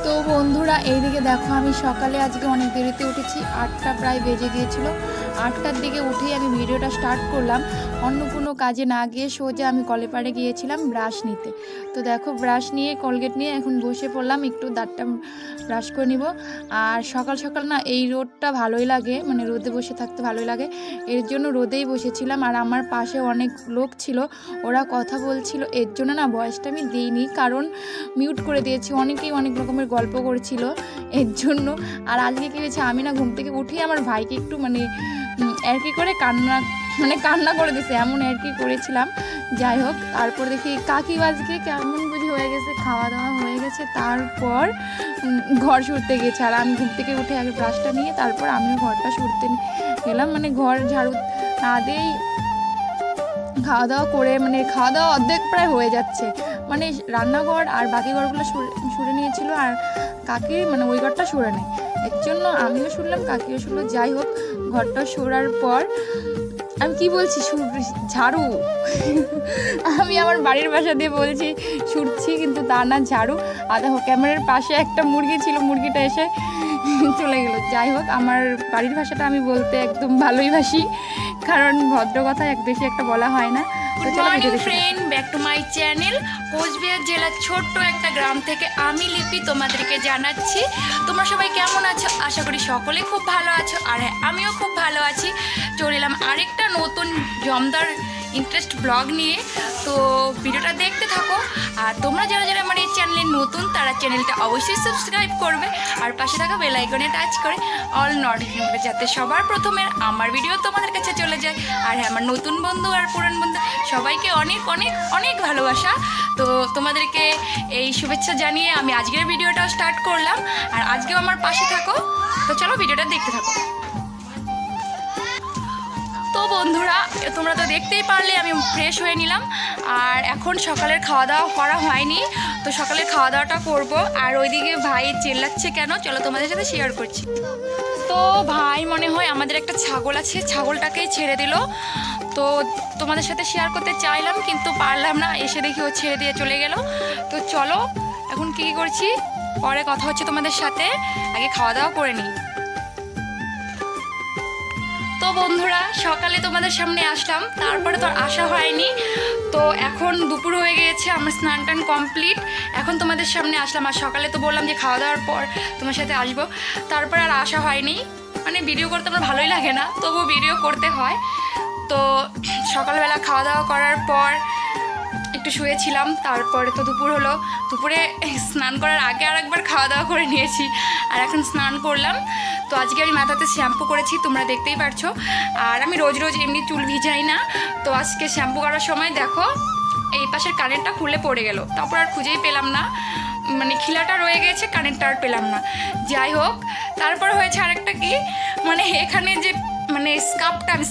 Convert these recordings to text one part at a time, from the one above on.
তো বন্ধুরা এইদিকে দেখো আমি সকালে আজকে অনেক দেরিতে উঠেছি, 8টা প্রায় বেজে গিয়েছিল। 8টার দিকে উঠেই আমি ভিডিওটা স্টার্ট করলাম। অন্য কোনো কাজে না গিয়ে সোজা আমি কলেপাড়ে গিয়েছিলাম ব্রাশ নিতে। তো দেখো ব্রাশ নিয়ে কলগেট নিয়ে এখন বসে পড়লাম, একটু দাঁতটা ব্রাশ করে নিব। আর সকাল সকাল না এই রোদটা ভালোই লাগে, মানে রোদে বসে থাকতে ভালোই লাগে, এর জন্য রোদেই বসেছিলাম। আর আমার পাশে অনেক লোক ছিল, ওরা কথা বলছিল, এর জন্য না ভয়েসটা আমি দিইনি, কারণ মিউট করে দিয়েছি। অনেকেই অনেক রকমের গল্প করছিল এর জন্য। আর আজকে কী হয়েছে, আমি না ঘুম থেকে উঠেই আমার ভাইকে একটু আর কি করে কান্না করে দিছে, এমন আর কি করেছিলাম। যাই হোক, তারপর দেখি কাকি আজকে কেমন বুঝি হয়ে গেছে, খাওয়া দাওয়া হয়ে গেছে, তারপর ঘর সুরতে গেছে। আর আমি ঘুম থেকে উঠে আগে ব্রাশটা নিয়ে তারপর আমিও ঘরটা সুরতে গেলাম, ঘর ঝাড়ু না দিয়েই খাওয়া দাওয়া করে, খাওয়া দাওয়া অর্ধেক প্রায় হয়ে যাচ্ছে, রান্নাঘর আর বাকি ঘরগুলো সুরে নিয়েছিল, আর কাকি ওই ঘরটা সুরে নেই, এর জন্য আমিও শুনলাম কাকিও শুনলো। যাই হোক, ঘরটা সরার পর আমি কি বলছি, ঝাড়ু আমি আমার বাড়ির ভাষা দিয়ে বলছি সুরছি, কিন্তু তা না, ঝাড়ু। আর দেখো ক্যামেরার পাশে একটা মুরগি ছিল, মুরগিটা এসে চলে গেল। যাই হোক, আমার বাড়ির ভাষাটা আমি বলতে একদম ভালোই বাসি, কারণ ভদ্র কথা বেশি একটা বলা হয় না। Good morning friend, back to my channel. Coochbehar জেলার ছোট্ট একটা গ্রাম থেকে আমি লিপি তোমাদেরকে জানাচ্ছি তোমরা সবাই কেমন আছো। আশা করি সকলে খুব ভালো আছো, আর হ্যাঁ, আমিও খুব ভালো আছি। চলে এলাম আরেকটা নতুন জমদার ইন্টারেস্ট ব্লগ নিয়ে। তো ভিডিওটা দেখতে থাকো, আর তোমরা যারা যারা আমার এই চ্যানেলে নতুন তারা চ্যানেলটা অবশ্যই সাবস্ক্রাইব করবে, আর পাশে থাকা বেল আইকনে টাচ করে অল নোটিফিকেশন করবে, যাতে সবার প্রথমে আমার ভিডিও তোমাদের কাছে চলে যায়। আর হ্যাঁ, আমার নতুন বন্ধু আর পুরান বন্ধু সবাইকে অনেক অনেক অনেক ভালোবাসা। তো তোমাদেরকে এই শুভেচ্ছা জানিয়ে আমি আজকের ভিডিওটা স্টার্ট করলাম, আর আজকেও আমার পাশে থাকো। তো চলো ভিডিওটা দেখতে থাকো। তো বন্ধুরা, তোমরা তো দেখতেই পারলে আমি ফ্রেশ হয়ে নিলাম, আর এখন সকালের খাওয়া দাওয়া করা হয়নি, তো সকালের খাওয়া দাওয়াটা করব। আর ওইদিকে ভাই চেল্লাচ্ছে কেন, চলো তোমাদের সাথে শেয়ার করছি। তো ভাই মনে হয় আমাদের একটা ছাগল আছে, ছাগলটাকেই ছেড়ে দিল। তো তোমাদের সাথে শেয়ার করতে চাইলাম, কিন্তু পারলাম না, এসে দেখি ও ছেড়ে দিয়ে চলে গেল। তো চলো এখন কী করছি পরে কথা হচ্ছে তোমাদের সাথে, আগে খাওয়া দাওয়া করে নিই। তো বন্ধুরা, সকালে তোমাদের সামনে আসলাম, তারপরে তো আর আসা হয়নি। তো এখন দুপুর হয়ে গিয়েছে, আমার স্নান টান কমপ্লিট, এখন তোমাদের সামনে আসলাম। আর সকালে তো বললাম যে খাওয়া দাওয়ার পর তোমার সাথে আসবো, তারপর আর আসা হয়নি। ভিডিও করতে আমার ভালোই লাগে না, তবুও ভিডিও করতে হয়। তো সকালবেলা খাওয়া দাওয়া করার পর একটু শুয়েছিলাম, তারপরে তো দুপুর হলো, দুপুরে স্নান করার আগে আর একবার খাওয়া দাওয়া করে নিয়েছি, আর এখন স্নান করলাম। তো আজকে আমি মাথাতে শ্যাম্পু করেছি, তোমরা দেখতেই পারছো। আর আমি রোজ রোজ এমনি চুল ভিজাই না, তো আজকে শ্যাম্পু করার সময় দেখো এই পাশের কানেরটা খুলে পড়ে গেল, তারপর আর খুঁজেই পেলাম না, খিলাটা রয়ে গেছে, কানেরটা আর পেলাম না। যাই হোক, তারপর হয়েছে আরেকটা কি, এখানে যে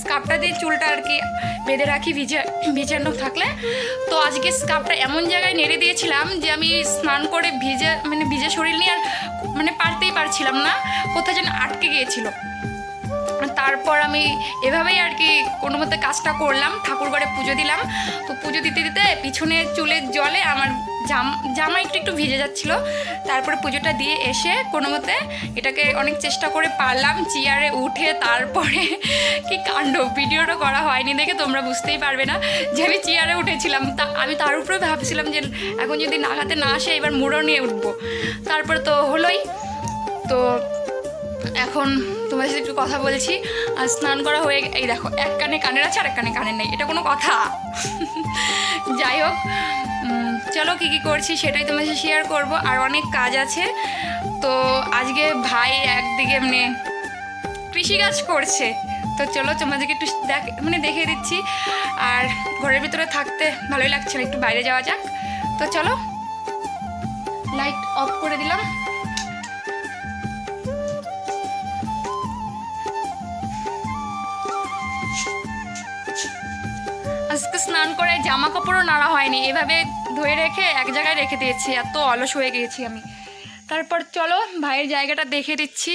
স্কার্ফটা দিয়ে চুলটা আর কি বেঁধে রাখি ভিজানো থাকলে। তো আজকে স্কার্ফটা এমন জায়গায় নেড়ে দিয়েছিলাম যে আমি স্নান করে ভিজে শরীর নিয়ে আর পারতেই পারছিলাম না, কোথায় যেন আটকে গিয়েছিল। তারপর আমি এভাবেই আর কি কোনো মতে কাজটা করলাম, ঠাকুর ঘরে পুজো দিলাম। তো পুজো দিতে দিতে পিছনে চুলের জলে আমার জামা একটু ভিজে যাচ্ছিল। তারপরে পুজোটা দিয়ে এসে কোনো মতে এটাকে অনেক চেষ্টা করে পারলাম, চেয়ারে উঠে। তারপরে কি কাণ্ড, ভিডিওটা করা হয়নি দেখে তোমরা বুঝতেই পারবে না যে আমি চেয়ারে উঠেছিলাম। আমি তার উপরে ভাবছিলাম যে এখন যদি নাগাতে না আসে এবার মুড়ো নিয়ে উঠবো। তারপরে তো হলোই। তো এখন তোমাদের সাথে একটু কথা বলছি, আর স্নান করা হয়ে এই দেখো, এক কানে কানের আছে আর এক কানে কানের নেই, এটা কোনো কথা? যাই হোক, চলো কী কী করছি সেটাই তোমাদের সাথে শেয়ার করব, আর অনেক কাজ আছে। তো আজকে ভাই একদিকে কৃষিকাজ করছে, তো চলো তোমাদেরকে একটু দেখে দিচ্ছি। আর ঘরের ভিতরে থাকতে ভালোই লাগছে না, একটু বাইরে যাওয়া যাক। তো চলো, লাইট অফ করে দিলাম। আজকে স্নান করে জামা কাপড়ও নাড়া হয়নি, এভাবে ধুয়ে রেখে এক জায়গায় রেখে দিয়েছি, এত অলস হয়ে গিয়েছি আমি। তারপর চলো ভাইয়ের জায়গাটা দেখে দিচ্ছি।